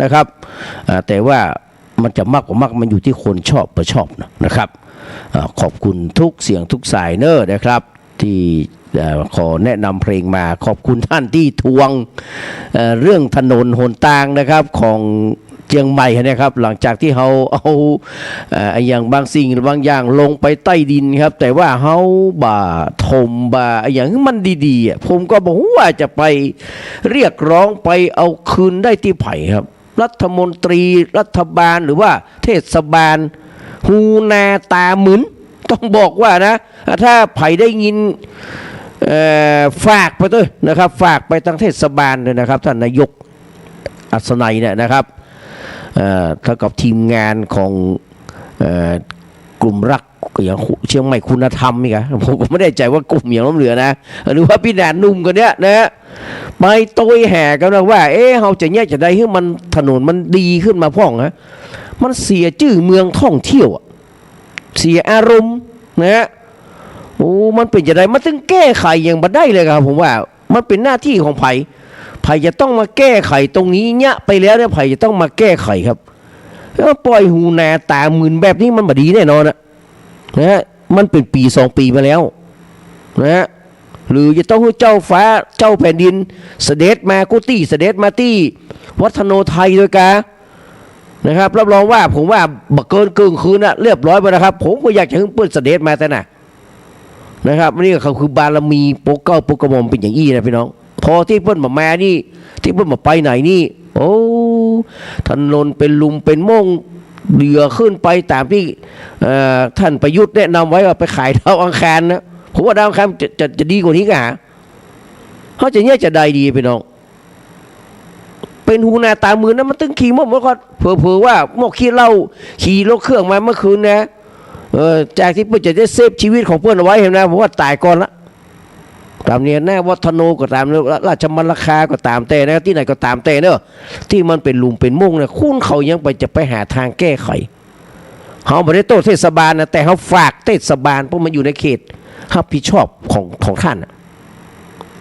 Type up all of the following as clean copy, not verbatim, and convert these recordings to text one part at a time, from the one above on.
นะครับแต่ว่ามันจะมากกว่ามากมันอยู่ที่คนชอบไม่ชอบนะครับขอบคุณทุกเสียงทุกสายเนอร์นะครับที่ขอแนะนำเพลงมาขอบคุณท่านที่ทวงเรื่องถนนหนทางนะครับของเชียงใหม่นะครับหลังจากที่เขาเอาอย่างบางสิ่งบางอย่างลงไปใต้ดินครับแต่ว่าเขาบ่าถมบ่าอย่างมันดีๆผมก็บอกว่าจะไปเรียกร้องไปเอาคืนได้ที่ไผ่ครับรัฐมนตรีรัฐบาลหรือว่าเทศบาลหูนาตาหมึนต้องบอกว่านะถ้าไผ่ได้ยินฝากไปด้วยนะครับฝากไปทางเทศบาลเลยนะครับท่านนายกอัศนัยเนี่ยนะครับเท่ากับทีมงานของกลุ่มรักอย่างเชียงใหม่คุณธรรมนี่ครับผมก็ไม่ได้ใจว่ากลุ่มอย่างล้มเหลือนะหรือว่าพี่แดนนุ่มกันเนี้ยนะไปโต้แห่กันนะว่าเขาจะเนี่ยจะได้ให้มันถนนมันดีขึ้นมาพ่องนะมันเสียชื่อเมืองท่องเที่ยวเสียอารมณ์นะโอ้มันเป็นจะได้มันต้องแก้ไขอย่างบัดได้เลยครับผมว่ามันเป็นหน้าที่ของไผ่จะต้องมาแก้ไขตรงนี้เนี่ยไปแล้วเนี่ยไผ่จะต้องมาแก้ไขครับแล้วปล่อยหูนาตาหมื่นแบบนี้มันบดีแน่นอนนะมันเป็นปี2 ปีมาแล้วนะหรือจะต้องให้เจ้าฟ้าเจ้าแผ่นดินเสด็จมากุฏิเสด็จมาที่วัฒโนไทยโดยกานะครับรับรองว่าผมว่าบักเกินเกินคืนเรียบร้อยไปนะครับผมก็อยากจะให้เปิ้ลเสด็จมาแต่นะครับนี่เขาคือบารมีโปกเก้าโปกกระหม่อมเป็นอย่างอี้นะพี่น้องพอที่เปิ้ลมานี่ที่เปิ้ลมาไปไหนนี่โอ้ถนนเป็นลุมเป็นม่งเดือขึ้นไปตามที่ท่านประยุทธ์แนะนำไว้ว่าไปขายดาวอังคารนะผมว่าดาวอังคารจะดีกว่านี้กันเขาจะเนี่ยจะได้ดีพี่น้องเป็นหูนาตามือนะมันตึงขี่มั่วมันก็เผลอว่าหมกขี่เหล้าขี่รถเครื่องมาเมื่อคืนนะจากที่เพื่อจะได้เซฟชีวิตของเพื่อนเอาไว้เห็นไหมผมว่าตายก่อนละตามเนี่ยแน่วัฒโนก็ตามราชมัลลคาก็ตามแต่นะที่ไหนก็ตามแต่เนอะที่มันเป็นหลุมเป็นมุ่งเนี่ยคุณเขายังจะไปหาทางแก้ไขเขาไม่ได้โต้เทศบาลนะแต่เขาฝากเทศบาลเพราะมันอยู่ในเขตรับผิดชอบของท่าน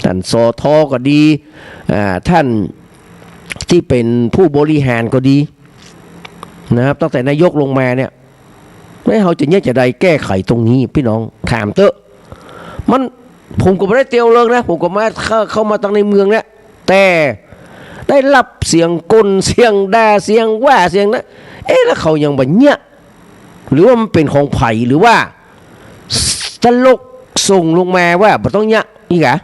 ท่านสทก็ดีท่านที่เป็นผู้บริหารก็ดีนะครับตั้งแต่นายกลงมาเนี่ยไม่เขาจะเนี่ยจะได้แก้ไขตรงนี้พี่น้องถามเถอะมันผมก็ไม่ได้เตียวเลิกนะผมก็มาเข้ามาตั้งในเมืองเนี่ยแต่ได้รับเสียงกลเสียงด่าเสียงว่าเสียงนะแล้วเขายังแบบเนี้ยหรือว่ามันเป็นของไผ่หรือว่าตลกส่งลงมาว่าบ่ต้องเนี้ยนี่กะ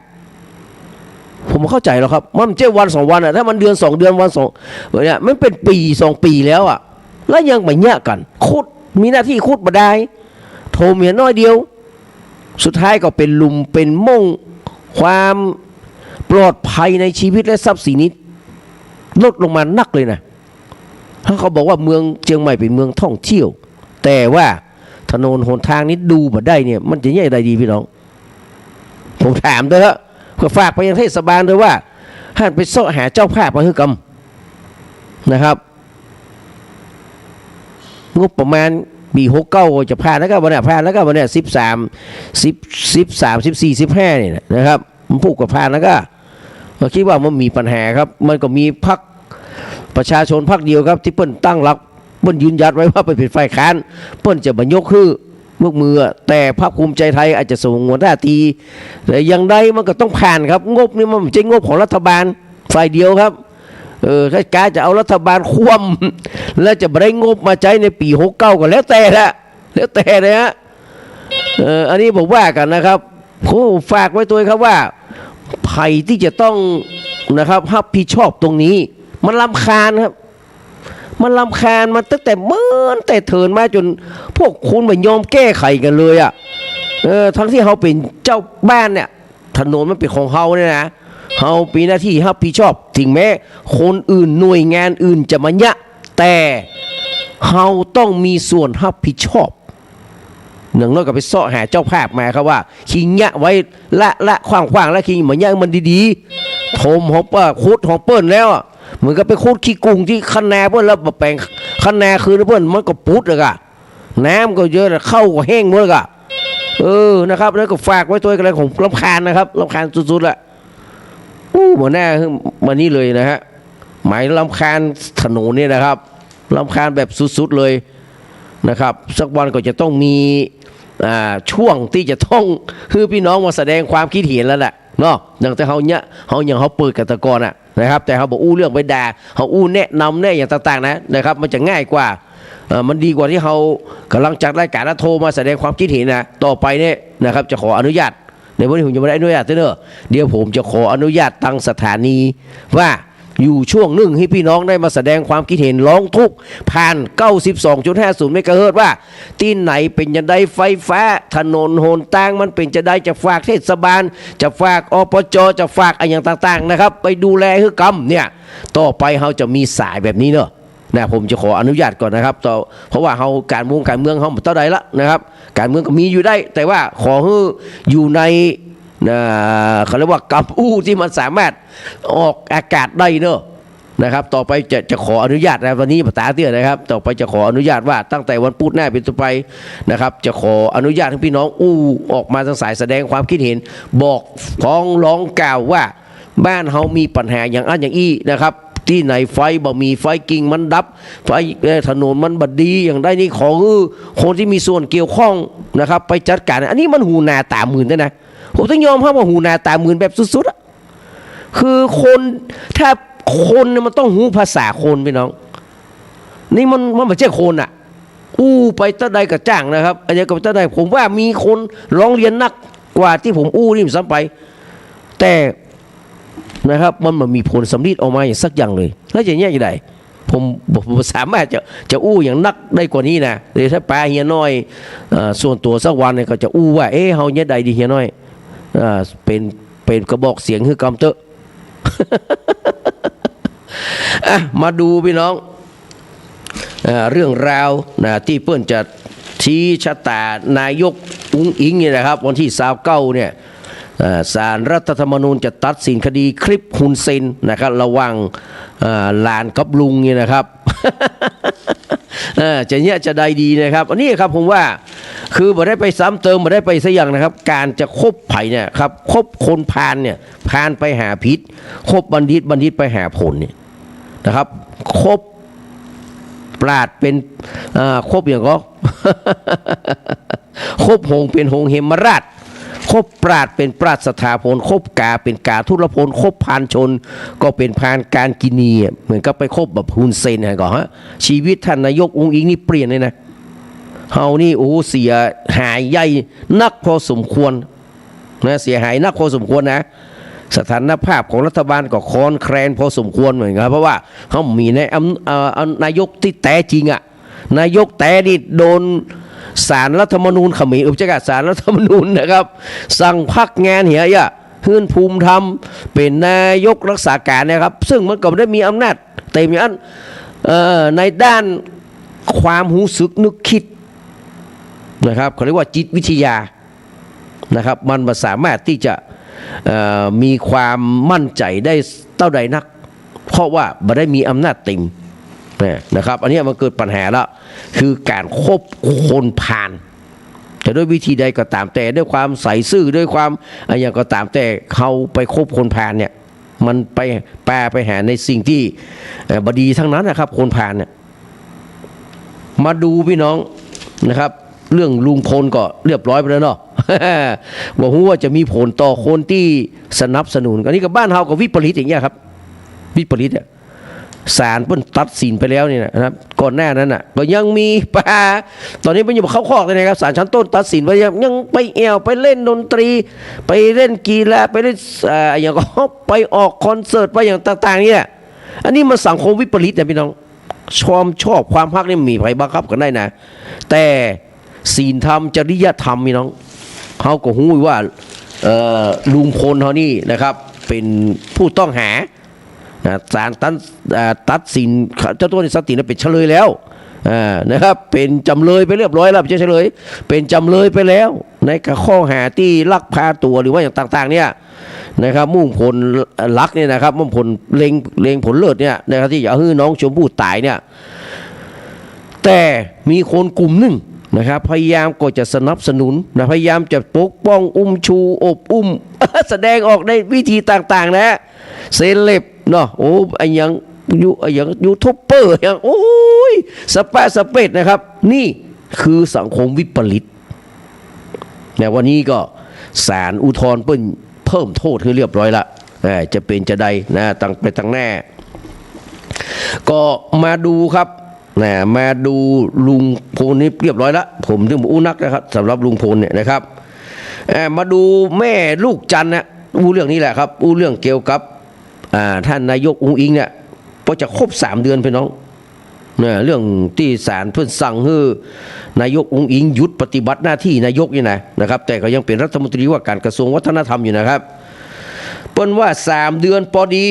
ผมเข้าใจแล้วครับมันไม่ใช่วัน2 วันถ้ามันเดือน2 เดือนวัน2เนี่ยมันเป็นปี2 ปีแล้วแล้วยังแบบเนี้ยกันคุดมีหน้าที่คุดบ่ได้โทรเมียน้อยเดียวสุดท้ายก็เป็นลุมเป็นม่งความปลอดภัยในชีวิตและทรัพย์สินนี้ลดลงมานักเลยนะถ้าเขาบอกว่าเมืองเชียงใหม่เป็นเมืองท่องเที่ยวแต่ว่าถนนหนทางนี้ดูบ่ได้เนี่ยมันจะแย่ใดดีพี่น้องผมถามด้วยฮะก็ฝากไปยังเทศบาลด้วยว่าท่านไปเสาะหาเจ้าภาพมาคือกรรมนะครับงบประมาณปี69จะผ่านแล้วก็วันนี้ผ่านแล้วก็วันนี้13 14 15เนี่ยนะครับมันพูดกับผ่านแล้วก็คิดว่ามันมีปัญหาครับมันก็มีพรรคประชาชนพรรคเดียวครับที่เปิ้นตั้งหลักเปิ้นยืนยันไว้ว่าเป็นฝ่ายค้านเปิ้นจะบรรยกคือมือแต่พรรคภูมิใจไทยอาจจะส่งหัวหน้าทีแต่อย่างใดมันก็ต้องผ่านครับงบนี่มันไม่ใช่งบของรัฐบาลฝ่ายเดียวครับถ้าการจะเอารัฐบาลคว่ำแล้วจะได้งบมาใช้ในปี69ก็แล้วแต่ละแล้วแต่เลยฮะอันนี้ผมว่ากันนะครับผมฝากไว้ตัวครับว่าไผ่ที่จะต้องนะครับรับผิดชอบตรงนี้มันรำคาญครับมันรำคาญมันตั้งแต่เมื่อแต่เถินมาจนพวกคุณไม่ยอมแก้ไขกันเลยทั้งที่เขาเป็นเจ้าบ้านเนี่ยถนนมันเป็นของเขาเนี่ยนะเขาปีหน้าที่รับผิดชอบถึงแม้คนอื่นหน่วยงานอื่นจะมาเนี่ยแต่เขาต้องมีส่วนรับผิดชอบหนึ่งน้อยก็ไปเสาะหาเจ้าภาพมาครับว่าคิงเนี่ยไว้ละขว้างๆแล้วคิงเหมือนเนี่ยมันดีๆโถมหอบคุดหอบเปิ้ลแล้วเหมือนกับไปคุดขี้กุ้งที่คันนาเปิ้ลแล้วแปลงคันนาคือเปิ้ลมันก็ปุดเลยอะน้ำก็เยอะเข้าก็แห้งหมดเลยอะนะครับแล้วก็ฝากไว้ตัวกันเลยผมรำคาญนะครับรำคาญสุดๆแหละหมดหน้ามานี่เลยนะฮะ หมายรำคาญถนนเนี่ยนะครับรำคาญแบบสุดๆเลยนะครับสักวันก็จะต้องมีช่วงที่จะต้องคือพี่น้องมาแสดงความคิดเห็นแล้วแหละเนาะอย่างแต่เขาเนี่ยเขาอย่างเขาเปิดกันตะกอนนะครับแต่เขาบอกอู้เรื่องไปด่าเขาอู้แนะนำแนะอย่างต่างๆนะครับมันจะง่ายกว่ามันดีกว่าที่เขากำลังจัดรายการแล้วโทรมาแสดงความคิดเห็นนะต่อไปเนี่ยนะครับจะขออนุญาตในวันนี้ผมจะไม่ได้อนุญาตเนอะเดี๋ยวผมจะขออนุญาตตั้งสถานีว่าอยู่ช่วงหนึ่งให้พี่น้องได้มาแสดงความคิดเห็นร้องทุกข์ผ่าน 92.50 เมกะเฮิรตซ์ว่าที่ไหนเป็นจะได้ไฟฟ้าถนนโหนต่างมันเป็นจะได้จะฝากเทศบาลจะฝากอปจจะฝากอะไรอย่างต่างๆนะครับไปดูแลคือกรรมเนี่ยต่อไปเขาจะมีสายแบบนี้เนอะนะผมจะขออนุญาตก่อนนะครับต่อเพราะว่าเขาการเมืองเขาเท่าใดละนะครับการเมืองก็มีอยู่ได้แต่ว่าขอให้อยู่ในเขาเรียกว่ากับอู้ที่มันสามารถออกอากาศได้เนอะนะครับต่อไปจะขออนุญาตนะวันนี้ภาษาเตี้ยนะครับต่อไปจะขออนุญาตว่าตั้งแต่วันพุธหน้าเป็นต้นไปนะครับจะขออนุญาตให้พี่น้องอู้ออกมาทางสายแสดงความคิดเห็นบอกฟ้องร้องกล่าวว่าบ้านเขามีปัญหาอย่างอันอย่างอี้นะครับที่ไหนไฟบ่มีไฟกิ่งมันดับไฟถนนมันบดีอย่างได้นี่ขอคนที่มีส่วนเกี่ยวข้องนะครับไปจัดการอันนี้มันหูนาตาหมื่นนะผมต้องยอมรับว่าหูนาตาหมื่นแบบสุดๆคือคนถ้าคนมันต้องหูภาษาคนพี่น้องนี่มันไม่ใช่คนอู้ไปตั้งใดกับจ้างนะครับอันนี้กับตั้งใดผมว่ามีคนร้องเรียนนักกว่าที่ผมอู้นี่ซ้ำไปแต่นะครับมันมีผลสำลิดออกมาอย่างสักอย่างเลยแล้วอย่างนี้ยังไงผมสามารถจะอู้อย่างนักได้กว่านี้นะเดี๋ยวถ้าป้าเฮียน้อยส่วนตัวสักวันเนี่ยก็จะอู้ว่าเฮาเนี่ยใดดีเฮียน้อยเป็นกระบอกเสียงคือกำเตอะ มาดูพี่น้องเรื่องราวที่เพื่อนจะชี้ชะตานายกอุ้งอิงเนี่ยนะครับวันที่29เนี่ยศาลรัฐธรรมนูญจะตัดสินคดีคลิปฮุนเซนนะครับระหว่างหลานกับลุงเนี่ยนะครับ จะเนี้ยจะได้ดีนะครับอันนี้ครับผมว่าคือบ่ได้ไปซ้ำเติมบ่ได้ไปซะอย่างนะครับการจะคบไผ่เนี่ยครับคบคนพาลเนี่ยพาลไปหาพิษคบบัณฑิตไปหาผลเนี่ยนะครับคบปราดเป็นคบอย่างก็ คบหงเป็นหงเหมราชคบปราดเป็นปราดสถาพลคบกาเป็นกาทุรพลคบพานชนก็เป็นพานการกินีเหมือนกับไปคบแบบฮุนเซนก่อนฮะชีวิตท่านนายกอุ้งอิงนี่เปลี่ยนเลยนะเฮานี่โอ้เสียหายใหญ่นักพอสมควรนะเสียหายนักพอสมควรนะสถานภาพของรัฐบาลก็คอนแคลนพอสมควรเหมือนกันเพราะว่าเขามีในนายกที่แท้จริงนายกแต่นี่โดนศาลรัฐธรรมนูญเขมรอุปจักรศาลรัฐธรรมนูญนะครับสั่งพักงานเหียฮื่นภูมิธรรมเป็นนายกรักษาการนะครับซึ่งมันก็ไม่ได้มีอำนาจเต็มอย่างนั้นในด้านความรู้สึกนึกคิดนะครับเขาเรียกว่าจิตวิทยานะครับมันสามารถที่จะมีความมั่นใจได้เท่าใดนักเพราะว่าไม่ได้มีอำนาจเต็มนะครับอันนี้มันเกิดปัญหาแล้วคือการคบคนพาลจะด้วยวิธีใดก็ตามแต่ด้วยความใส่ซื่อด้วยความอะไรอย่างก็ตามแต่เขาไปคบคนพาลเนี่ยมันไปแปรไปหาในสิ่งที่บดีทั้งนั้นนะครับคนพาลเนี่ยมาดูพี่น้องนะครับเรื่องลุงพลก็เรียบร้อยไปแล้วเนาะ บอกว่าจะมีผลต่อคนที่สนับสนุนอันนี้กับบ้านเฮากับวิปริตอย่างเงี้ยครับวิปริตศาลเพิ่นตัดสินไปแล้วนี่นะครับก่อนหน้านั้นก็ยังมีตอนนี้มันอยู่เข้าคอกเลยนะครับศาลชั้นต้นตัดสินไปยังไปแอวไปเล่นดนตรีไปเล่นกีฬาไปเล่นอย่างก็ไปออกคอนเสิร์ตไปอย่างต่างๆเนี่ยอันนี้มันสังคมวิปริตนะพี่น้องชอบความพักนี่มีใครบังคับกันได้นะแต่ศีลธรรมจริยธรรมพี่น้องเขาก็หู้ว่าลุงพลเขานี่นะครับเป็นผู้ต้องหาศาลตัดสินเจ้าตัวในสติเป็นเฉลยแล้วนะครับเป็นจำเลยไปเรียบร้อยแล้วไม่ใช่เฉลยเป็นจำเลยไปแล้วในข้อหาที่ลักพาตัวหรือว่าอย่างต่างๆเนี่ยนะครับมุ่งผลลักเนี่ยนะครับมุ่งผลเล็งผลเลิศเนี่ยนะครับที่จะให้น้องชมพู่ตายเนี่ยแต่มีคนกลุ่มหนึ่งนะครับพยายามก็จะสนับสนุนนะพยายามจะปกป้องชูอบอุ้ม แสดงออกในวิธีต่างๆนะเซเลบเนาะโอ้ไอ้ยัง อย่างยูทูบเบอร์อย่างโอ้ยสเปะสเปดนะครับนี่คือสังคมวิปริตแต่วันนี้ก็ศาลอุทธรณ์เพิ่มโทษให้เรียบร้อยละจะเป็นจะใดนะตั้งไปตั้งแน่ก็มาดูครับนะมาดูลุงพลนี่เรียบร้อยละผมถึงอู้นักนะครับสำหรับลุงพลเนี่ยนะครับมาดูแม่ลูกจันนะอู้เรื่องนี้แหละครับอู้เรื่องเกี่ยวกับท่านนายกอุ๊งอิงเนี่ยพอจะครบ3 เดือนพี่น้องเนี่ยเรื่องที่ศาลเพิ่นสั่งให้นายกอุ๊งอิงหยุดปฏิบัติหน้าที่นายกนี่นะครับแต่ก็ยังเป็นรัฐมนตรีว่าการกระทรวงวัฒนธรรมอยู่นะครับเปิ้นว่า3 เดือนพอดี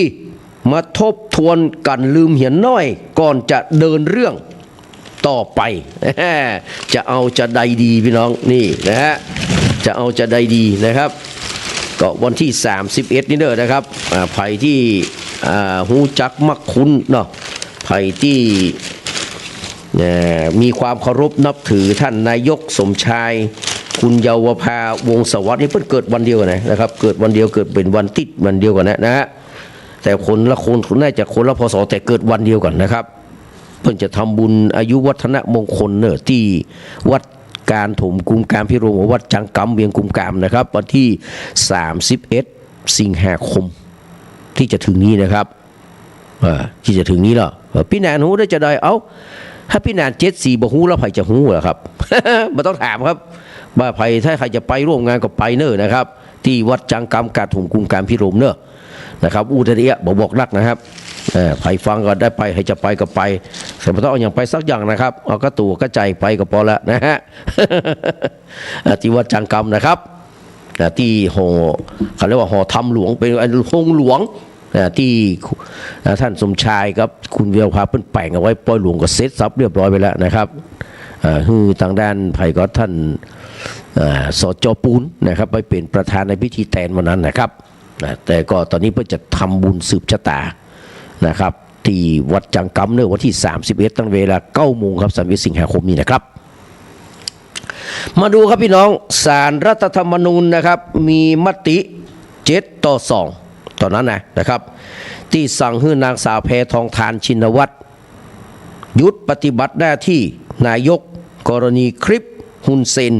มาทบทวนกันลืมเหียนน้อยก่อนจะเดินเรื่องต่อไปจะเอาจะใดดีพี่น้องนี่นะฮะจะเอาจะใดดีนะครับก็วันที่31นี่เด้อนะครับไผที่หูจักมักคุ้นเนาะไผที่มีความเคารพนับถือท่านนายกสมชายคุณเยาวภาวงศ์สวัสดิ์นี่เพิ่นเกิดวันเดียวกันนะครับเกิดวันเดียวเกิดเป็นวันติดวันเดียวกันนะฮะแต่คนละคนน่าจะคนละพศแต่เกิดวันเดียวกันนะครับเพิ่นจะทำบุญอายุวัฒนมงคลเนอะที่วัดการถมกุมกามพิรมวัดจังกำเวียงกุมกามนะครับวันที่31 สิงหาคมที่จะถึงนี้นะครับที่จะถึงนี้แล้วพี่แนนหูได้จะได้เอาถ้าพี่แนน74บ่ฮู้แล้วไผจะฮู้เหรอครับ ไม่ต้องถามครับว่าไผถ้าใครจะไปร่วมงานก็ไปเนอะนะครับที่วัดจังกำการถมกุมกามพิรมเนอะนะครับอูทะเดียบอกรักนะครับไผฟังก็ได้ไปให้จะไปก็ไปแต่ไม่ต้องเอาอย่างไปสักอย่างนะครับเอากระตูกระใจไปก็พอแล้วนะฮะ ที่วัดจังกำนะครับที่หอเขาเรียกว่าหอธรรมหลวงเป็นห้องหลวงที่ท่านสมชายครับคุณเวียวพาเพิ่นแปลงเอาไว้ปล่อยหลวงก็เซ็ตซับเรียบร้อยไปแล้วนะครับคือทางด้านไผ่ก็ท่านสจ.ปูนนะครับไปเป็นประธานในพิธีแตนวันนั้นนะครับแต่ก็ตอนนี้เพื่อจะทำบุญสืบชะตานะครับที่วัดจังกำเนื้อวันที่31ตั้งเวลา 9 โมงครับ31 สิงหาคมนี้นะครับมาดูครับพี่น้องศาลรัฐธรรมนูญนะครับมีมติ7-2ตอนนั้นนะครับที่สั่งให้นางสาวแพทองธารชินวัตรหยุดปฏิบัติหน้าที่นายกกรณีคลิปฮุนเซน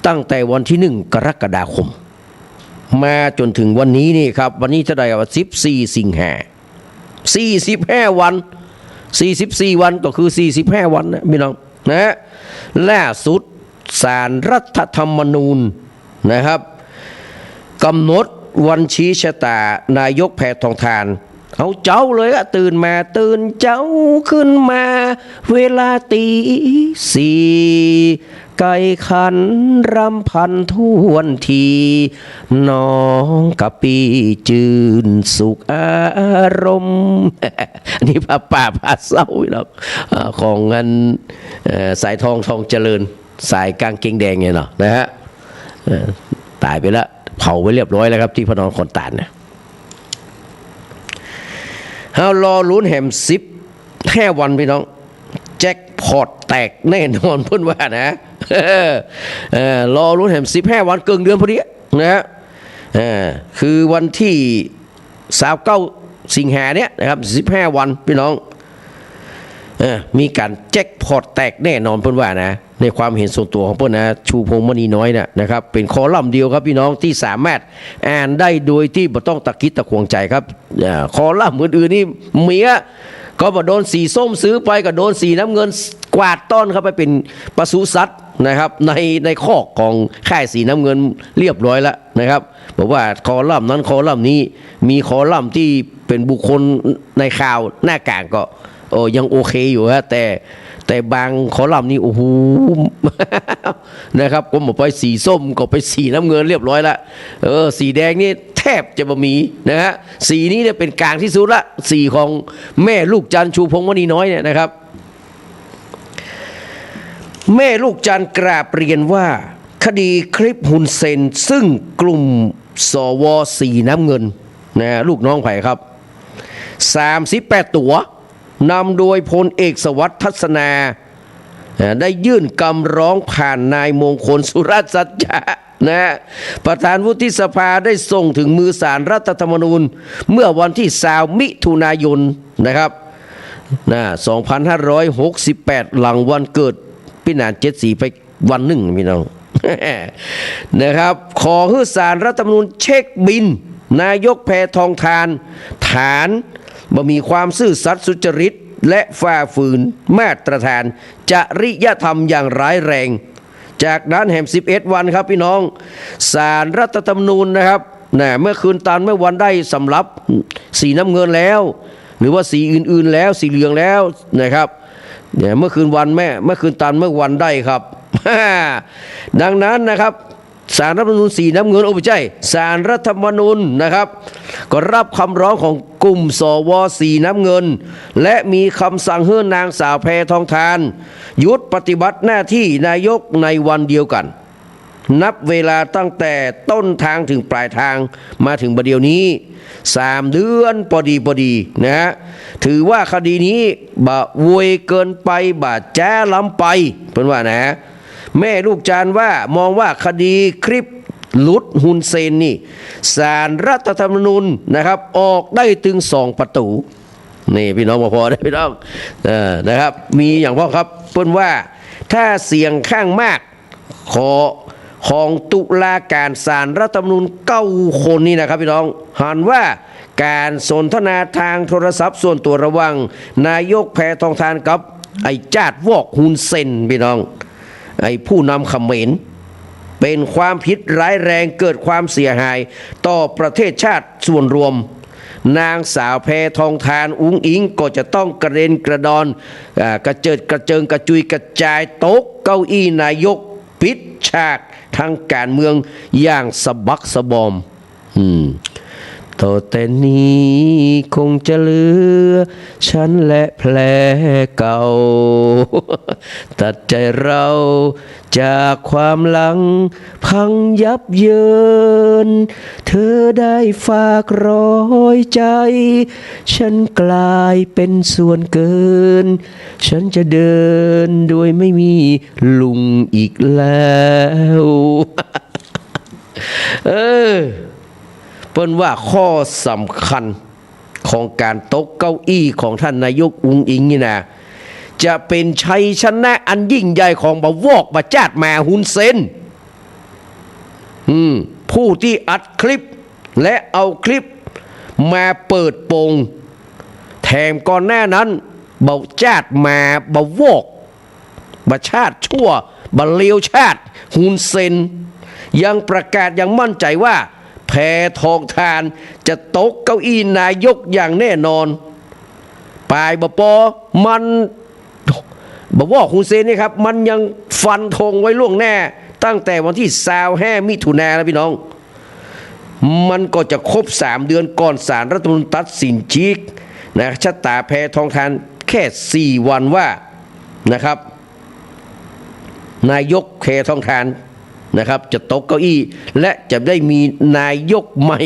ตั้งแต่วันที่1 กรกฎาคมมาจนถึงวันนี้นี่ครับวันนี้จะได้ว่า14 สิงหา45 วัน44 วันก็คือ45 วันนะพี่น้องนะล่าสุดศาลรัฐธรรมนูญนะครับกำหนดวันชี้ชะตานายกแพทองธารเอาเจ้าเลยอะตื่นเจ้าขึ้นมาเวลาตี 4ไก่ขันรำพันทวนทีน้องกะปีจืนสุขอารมณ์นี่พาป่าพาเศร้าหรอกของเงินสายทองเจริญสายกางเกงแดงไงเนาะนะฮะตายไปแล้วเผาไว้เรียบร้อยแล้วครับที่พระนครคอนตาลเนี่ยเฮารอลุ้นแหม15 วันพี่น้องแจ็คพอตแตกแน่นอนพุ่นว่านะรอลุ้นแหม15 วันเกินเดือนพอดีนะฮะคือวันที่29 สิงหาเนี่ยนะครับ15 วันพี่น้องมีการแจ็คพอตแตกแน่นอนพุ่นว่านะในความเห็นส่วนตัวของเพื่อนนะชูพงษ์มณีน้อยนะครับเป็นคอลัมน์เดียวครับพี่น้องที่สามารถอ่านได้โดยที่ไม่ต้องตะกิดตะขวงใจครับคอลัมน์อื่นๆนี่เมียก็มาโดนสีส้มซื้อไปก็โดนสีน้ำเงินกวาดต้อนเข้าไปเป็นปศุสัตว์นะครับในคอกของค่ายสีน้ำเงินเรียบร้อยแล้วนะครับบอกว่าคอลัมน์นั้นคอลัมน์นี้มีคอลัมน์ที่เป็นบุคคลในข่าวหน้ากากก็ยังโอเคอยู่ฮะแต่บางคอลัมน์นี่โอ้โหนะครับก็หมดไปสีส้มก็ไปสีน้ำเงินเรียบร้อยแล้วสีแดงนี่แทบจะบะมีนะฮะสีนี้เนี่ยเป็นกลางที่สุดละสีของแม่ลูกจันทร์ชูพงษ์มณีน้อยเนี่ยนะครับแม่ลูกจันทร์กราบเรียนว่าคดีคลิปฮุนเซนซึ่งกลุ่มสวสีน้ำเงินนะลูกน้องไผ่ครับ38 ตัวนำโดยพลเอกสวัสดิ์ทัศนาได้ยื่นคำร้องผ่านนายมงคลสุรสัจจะ นะประธานวุฒิสภาได้ส่งถึงมือศาลรัฐธรรมนูญเมื่อวันที่20มิถุนายนนะครับ2568 หลังวันเกิดพี่นาน74ไปวันหนึ่งพี่น้อง นะครับขอให้ศาลรัฐธรรมนูญเช็คบินนายกแพทองธารฐานบ่มีความซื่อสัตย์สุจริตและฝ่าฝืนมาตรฐานจริยธรรมอย่างร้ายแรงจากนั้นแห่ง11 วันครับพี่น้องศาลรัฐธรรมนูญนะครับเมื่อคืนตานเมื่อวันได้สำรับสีน้ำเงินแล้วหรือว่าสีอื่นๆแล้วสีเหลืองแล้วนะครับเมื่อคืนวันเมื่อคืนตานเมื่อวันได้ครับ ดังนั้นนะครับศาลรัฐธรรมนูญสีน้ำเงินโอ้ไม่ใช่ศาลรัฐธรรมนูญนะครับก็รับคำร้องของกลุ่มสวสีน้ำเงินและมีคำสั่งให้นางสาวแพทองธารหยุดปฏิบัติหน้าที่นายกในวันเดียวกันนับเวลาตั้งแต่ต้นทางถึงปลายทางมาถึงบัดเดี๋ยวนี้3 เดือนพอดีนะฮะถือว่าคดีนี้บะอวยเกินไปบะแจ้ล้ำไปเป็นว่านะแม่ลูกจานว่ามองว่าคดีคลิปลุดฮุนเซนนี่ศาลรัฐธรรมนูญนะครับออกได้ถึง2 ประตูนี่พี่น้องพอได้พี่น้องนะครับมีอย่างพ่อครับเปิ้นว่าถ้าเสียงข้างมากของตุลาการศาลรัฐธรรมนูญ9 คนนี่นะครับพี่น้องหันว่าการสนทนาทางโทรศัพท์ส่วนตัวระหว่างนายกแพทองธารกับไอ้จาดวอกฮุนเซนพี่น้องไอ้ผู้นำเขมรเป็นความผิดร้ายแรงเกิดความเสียหายต่อประเทศชาติส่วนรวมนางสาวแพทองธารอุ้งอิงก็จะต้องกระเด็นกระดอนกระเจิดกระเจิงกระจุยกระจายตกเก้าอี้นายกปิดฉากทางการเมืองอย่างสะบักสะบอมต่อแต่นี้คงจะเหลือฉันและแผลเก่าตัดใจเราจากความหลังพังยับเยินเธอได้ฝากรอยใจฉันกลายเป็นส่วนเกินฉันจะเดินโดยไม่มีลุงอีกแล้วเปิ้นว่าข้อสำคัญของการตกเก้าอี้ของท่านนายกอุ้งอิงนี่นะจะเป็นชัยชนะอันยิ่งใหญ่ของบวอกบจาดมาฮุนเซนผู้ที่อัดคลิปและเอาคลิปมาเปิดโปงแถมก่อนหน้านั้นบจาดมาบวอกบชาติชั่วบเลวชาติฮุนเซนยังประกาศอย่างมั่นใจว่าแพทองธารจะตกเก้าอี้นายกอย่างแน่นอนปลายบปมันบอกว่าฮุนเซนนี่ครับมันยังฟันธงไว้ล่วงหน้าตั้งแต่วันที่25 มิถุนายนแล้วพี่น้องมันก็จะครบ3 เดือนก่อนศาลรัฐธรรมนูญตัดสินชี้นะชะตาแพทองธารแค่4 วันว่านะครับนายกแพทองธารนะครับจะตกเก้าอี้และจะได้มีนายกใหม่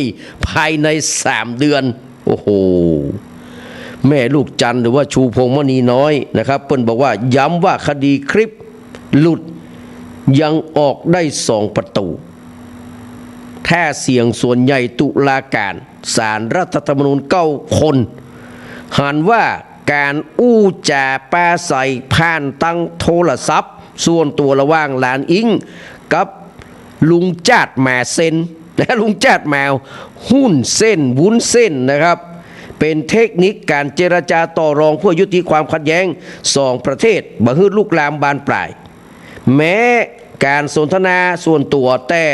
ภายใน3 เดือนโอ้โหแม่ลูกจันหรือว่าชูพงษ์มณีน้อยนะครับเปิ้นบอกว่าย้ำว่าคดีคลิปหลุดยังออกได้2 ประตูถ้าเสียงส่วนใหญ่ตุลาการศาลรัฐธรรมนูญ9 คนหันว่าการอู้จาปาใส่ผ่านตั้งโทรศัพท์ส่วนตัวระหว่างหลานอิงกับลุงจาดแมเซนและลุงจาดแมวหุ้นเส้นวุ้นเส้นนะครับเป็นเทคนิคการเจรจาต่อรองเพื่อยุติความขัดแย้ง2 ประเทศบ่ให้ลุกลามบานปลายแม้การสนทนาส่วนตัวแต่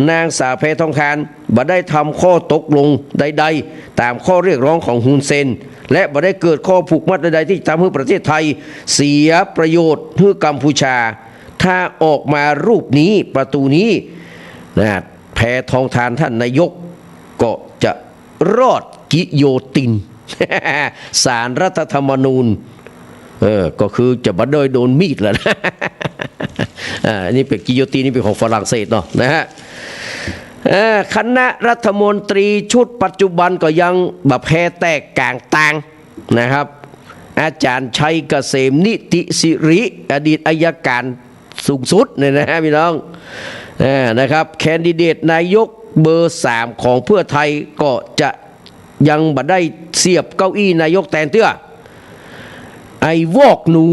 นางสาวแพทองธารบ่ได้ทำข้อตกลงใดๆตามข้อเรียกร้องของฮุนเซนและบ่ได้เกิดข้อผูกมัดใดๆที่ทำให้ประเทศไทยเสียประโยชน์ให้กัมพูชาถ้าออกมารูปนี้ประตูนี้นะแพทองธารท่านนายกก็จะรอดกิโยติน ศาลรัฐธรรมนูญก็คือจะบัดโดนมีดแล้วนะ นี่เป็นกิโยตินนี่เป็นของฝรั่งเศสเนาะนะฮะคณะรัฐมนตรีชุดปัจจุบันก็ยังแบบแพ้แตกกลางต่างนะครับอาจารย์ชัยเกษมนิติสิริอดีตอัยการสูงสุดเนี่ยนะฮะพี่น้อง นะครับแคนดิเดตนายกเบอร์ 3ของเพื่อไทยก็จะยังบ่ได้เสียบเก้าอี้นายกแทนเตื้อไอ้วอกหนู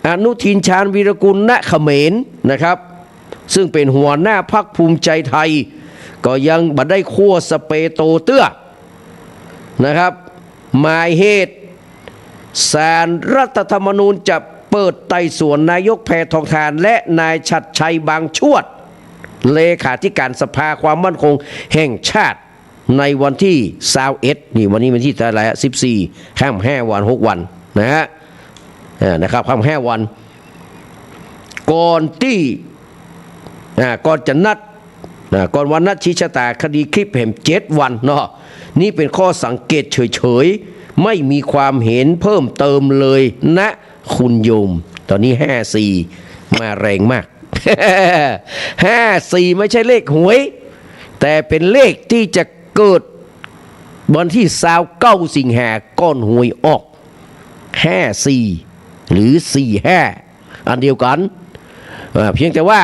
อนุทินชาญวีรกุลณเขมรนะครับซึ่งเป็นหัวหน้าพรรคภูมิใจไทยก็ยังบ่ได้ขั้วสเปโตเตื้อนะครับหมายเหตุศาลรัฐธรรมนูญจะเปิดไต่สวนนายกแพทองธารและนายชัดชัยบางชวดเลขาธิการสภาความมั่นคงแห่งชาติในวันที่21นี่วันนี้วันที่อะไร14ข้าม5วัน6วันนะฮะนะครับข้าม5วันก่อนจะนัดก่อนวันนัดชี้ชะตาคดีคลิปแห่ง7วันเนาะนี่เป็นข้อสังเกตเฉยๆไม่มีความเห็นเพิ่มเติมเลยนะคุณโยมตอนนี้54มาแรงมาก 54ไม่ใช่เลขหวยแต่เป็นเลขที่จะเกิดวันที่29สิงหาก้อนหวยออก54หรือ45อันเดียวกันเพียงแต่ว่า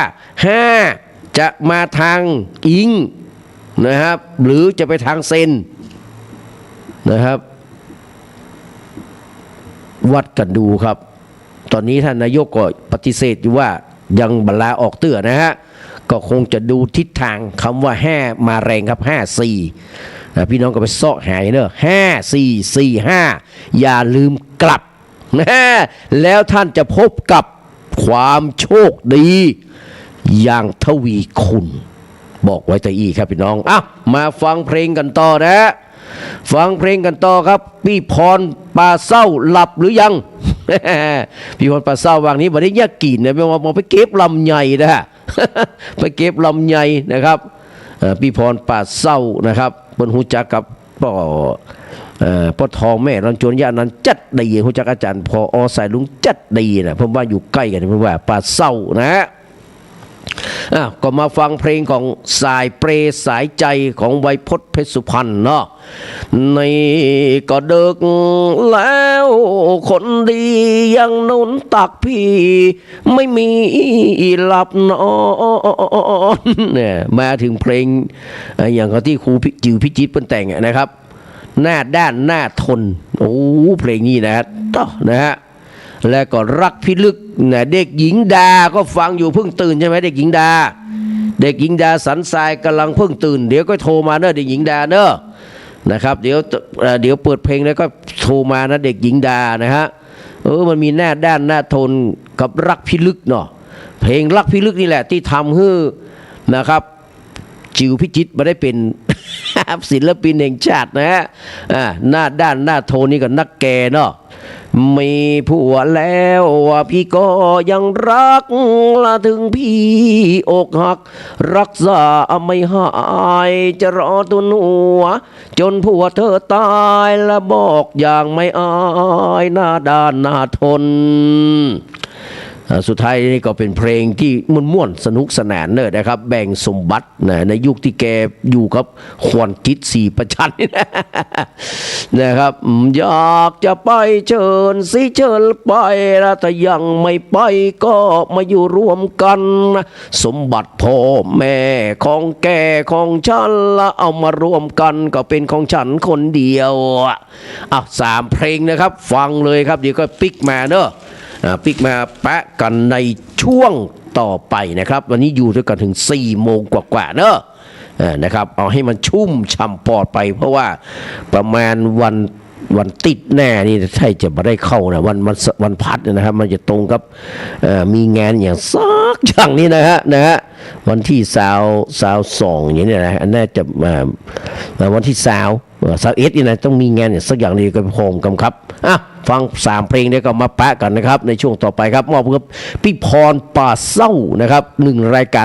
5จะมาทางอิงนะครับหรือจะไปทางเซนนะครับวัดกันดูครับตอนนี้ท่านนายกก็ปฏิเสธอยู่ว่ายังบรรลาออกเตื้อนะฮะก็คงจะดูทิศทางคำว่า5มาแรงครับ54พี่น้องก็ไปเสาะหายเนอะ5445อย่าลืมกลับนะแล้วท่านจะพบกับความโชคดีอย่างทวีคุณบอกไว้แต่อีครับพี่น้องมาฟังเพลงกันต่อนะฟังเพลงกันต่อครับพี่พรป่าเศร้าหลับหรือยัง พี่พรป่าเศร้าวางนี้วันนี้แยกกินนะไม่ว่ามองไปเก็บลำไยนะ ไปเก็บลำไยนะครับพี่พรป่าเศร้านะครับบนหูจักกับพ่อทองแม่รังจวนยานั้นจัดดีหูจักอาจารย์พอสายลุงจัดดีนะเพราะว่าอยู่ใกล้กันเพราะว่าป่าเศร้านะก็มาฟังเพลงของสายเปรสายใจของไวยพจน์เพชรสุพรรณเนาะในก็เดึกแล้วคนดียังนุนตักพี่ไม่มีหลับนอนเนี่ยมาถึงเพลงอย่างที่ครูจิ๋วพิจิตรเป็นแต่งนะครับหน้าด้านหน้าทนโอ้เพลงนี้นะต่อนะฮะแล้วก็รักพิลึกนะเด็กหญิงดาก็ฟังอยู่เพิ่งตื่นใช่ไหมเด็กหญิงดาสันทรายกำลังเพิ่งตื่นเดี๋ยวก็โทรมาเนอะเด็กหญิงดาเนอะนะครับเดี๋ยวเปิดเพลงแล้วก็โทรมานะเด็กหญิงดานะฮะมันมีหน้าด้านหน้าทนกับรักพิลึกเนาะเพลงรักพิลึกนี่แหละที่ทำให้นะครับจิ๋วพิจิตรมาได้เป็น ศิลปินแห่งชาตินะฮะหน้าด้านหน้าโทนนี่ก็นักแก่เนาะมีผัวแล้วพี่ก็ยังรักละถึงพี่อกหักรักษาไม่หายจะรอตัวหนัวจนผัวเธอตายและบอกอย่างไม่อายหน้าด้านหน้าทนสุดท้ายนี่ก็เป็นเพลงที่ม่วนๆสนุกสนานเนอะนะครับแบ่งสมบัติในยุคที่แกอยู่กับขวัญจิตศรีประชันนะครับอยากจะไปเชิญสิเชิญไปแต่ยังไม่ไปก็มาอยู่รวมกันสมบัติพ่อแม่ของแกของฉันละเอามารวมกันก็เป็นของฉันคนเดียว3เพลงนะครับฟังเลยครับเดี๋ยวก็ปิ๊กมาเนอะปิกมาแปะกันในช่วงต่อไปนะครับวันนี้อยู่ด้วยกันถึง4 โมงกว่าๆเนอะนะครับเอาให้มันชุ่มฉ่ำปอดไปเพราะว่าประมาณวันติดแน่นี่ใช่จะไม่ได้เข้านะวันพัดนะครับมันจะตรงกับมีงานอย่างซักอย่างนี้นะฮะวันที่22อย่างนี้นะน่าจะวันที่21นี่นะต้องมีงานอย่างสักอย่างนี้ก็พร้อมกันครับฟัง3เพลงนี้ก็มาแปะกันนะครับในช่วงต่อไปครับมอบกับพี่พรป่าเศร้านะครับ1 รายการ